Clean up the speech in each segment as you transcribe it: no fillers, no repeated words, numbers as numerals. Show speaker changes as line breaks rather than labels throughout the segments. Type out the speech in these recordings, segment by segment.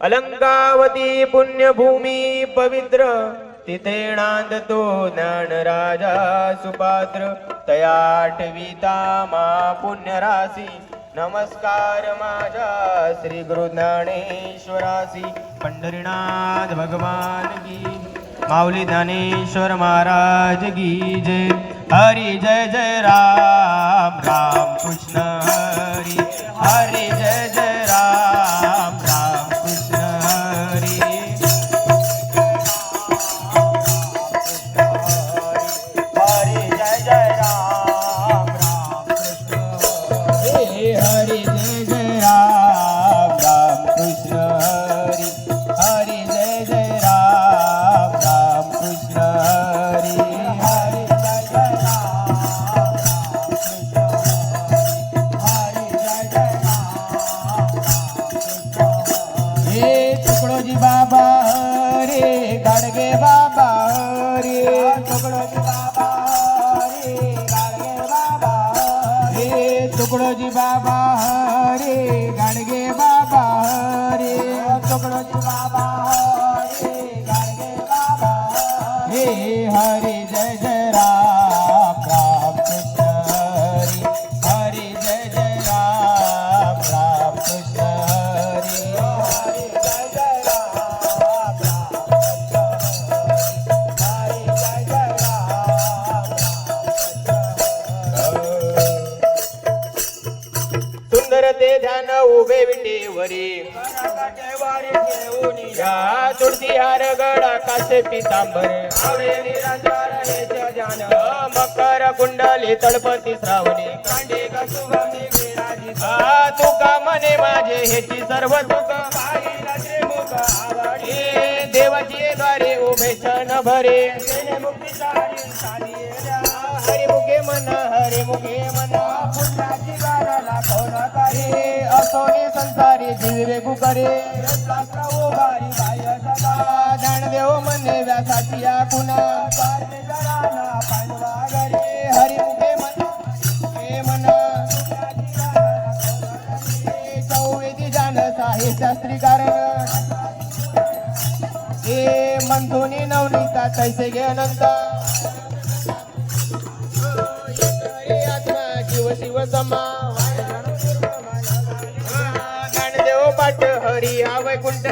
अलंकावती पुण्यभूमी पवित्र तिथे नांदतो ज्ञानराजा सुपात्र तया आठविता मा पुण्यराशी नमस्कार माझ्या श्री गुरु ज्ञानेश्वरासी पंढरीनाथ भगवान की माऊली ज्ञानेश्वर महाराज की जय हरी जय जय राम राम कृष्ण हरी हरी जय जय राम राम कृष्ण हरी हरी जय जय राम राम कृष्ण हरी हरी जय जय राम राम कृष्ण हरी हरी जय जय राम राम कृष्ण हरी हरी जय जय राम राम कृष्ण हरी जय जय राम राम कृष्ण हे तुकडोजी बाबा हरे गाडगे बाबा हरे तुकडोजी बाबा हरे गाडगे बाबा हरे तुकडोजी बाबा हरे गाडगे बाबा हरे तुकडोजी बाबा हरे गाडगे बाबा हे हरी जय जय राम राम कृष्ण हरी हरी जय जय राम राम कृष्ण हरी हरी जय जय राम राम कृष्ण हरी हरी जय जय राम सुंदर ते ध्यान उभे विटेवरी या तुळशी हार गडा कासे पितांबर आवळे निरंतर हेच ध्यान मकर कुंडली तळपती श्रावणी कांडे कसुगमी विराजिता तुका मने माझे हेची सर्व सुख पायी नजरे मुख आवडी देवाची द्वारे उभे क्षण भरे तेने मुक्तीचारी साधी हरिमुखे मन हरिमुखे मन पुण्याची गाण्याला कोण करे असोनी संसारी जीवे गुकरे उभारी बाय सदा ज्ञानदेव मने व्यासाची पुन्हा पारणे जराना पांडवा घरे हरिमुखे मन हे मन चौवेदी जाण साहे शास्त्री कारण हे मंथुनी नवनीता तैसे घे अनंत आत्मा जीव शिव समा ज्ञानदेव पाठ हरी हा वैकुंठ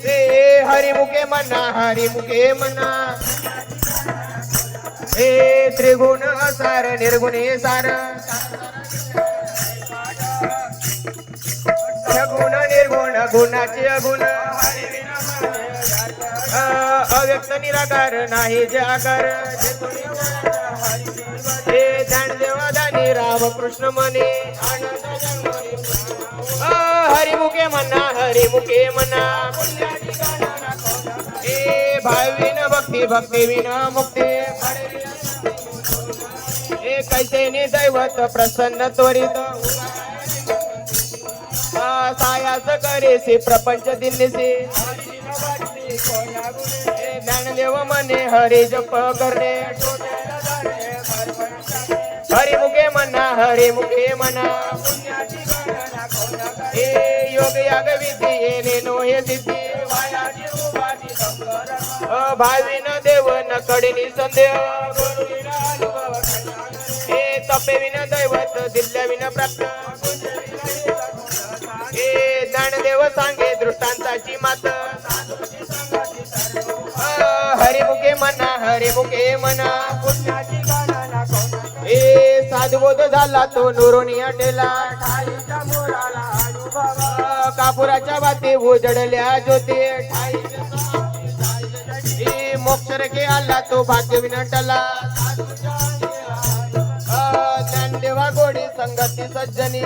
हे हरिमुखे मना हरिमुखे मना हे त्रिगुण असार निर्गुणे सार गुण निर्गुण गुणाचे अगुण अव्यक्त निराकार नाही जे आकार हे ज्ञानदेवा दानी रामकृष्ण मने हरिमुखे मना हरिमुखे मना हे भाविन भक्ती भक्ती विना मुक्ती हे कैसे नि दैवत प्रसन्न त्वरित सायास करेसे प्रपंच दिनसे ज्ञानदेव मने हरि जप करणे हरिमुखे मना हरिमुखे मना हे योग याग विधी येणे नो हे सिद्धी भाविन देव न कडे संदेह हे तपे विन दैवत दिल्या विन प्राप्त हे ज्ञानदेव सांगे दृष्टांताची मात हरिमुखे मना हरिमुखे मना हे साधुबोध झाला तो नुरोनी हटेला कापुराच्या वाते उजडल्या ज्योती हे मोक्षरके आला तो भाग्य विनटला ज्ञानदेवा गोडी संगती सज्जनी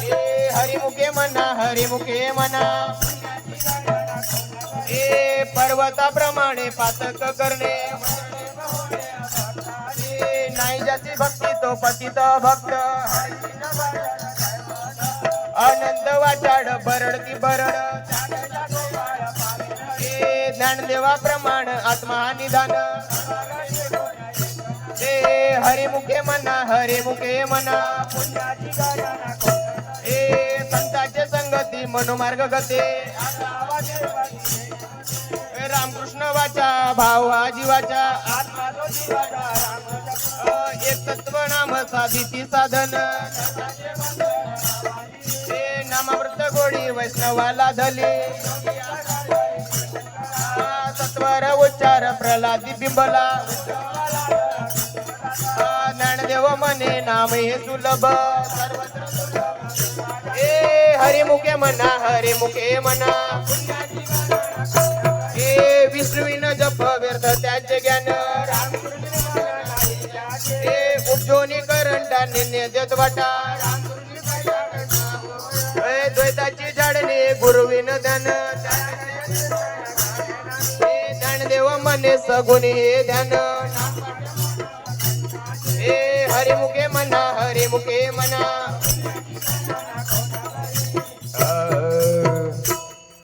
हे हरिमुखे मना हरिमुखे मना हे पर्वताप्रमाणे पातक करणे नाही ज्याची भक्ती तो पतित भक्त आनंद वाचाड बरडती बरड हे ज्ञानदेवा प्रमाण आत्मा निधान हे हरिमुखे मना हरिमुखे मना हे वाची मनोमार्ग गते रामकृष्ण वाचा भाव हा जीवाचा एक तत्व नाम साधिती साधन हे नामामृत गोडी वैष्णवाला धली सत्वर उच्चार प्रल्हादी बिंबला ज्ञानदेव मने नाम हे सुलभ ए हरिमुखे म्हणा हरिमुखे म्हणा ए विष्णुविन जप व्यर्थ त्याचे ज्ञान ए उपजोनी करंटा निन्य देत वाटा ए द्वैताची झाडणे गुरुविन ध्यान ए ज्ञानदेव मने सगुणी ध्यान ए हरिमुखे म्हणा हरिमुखे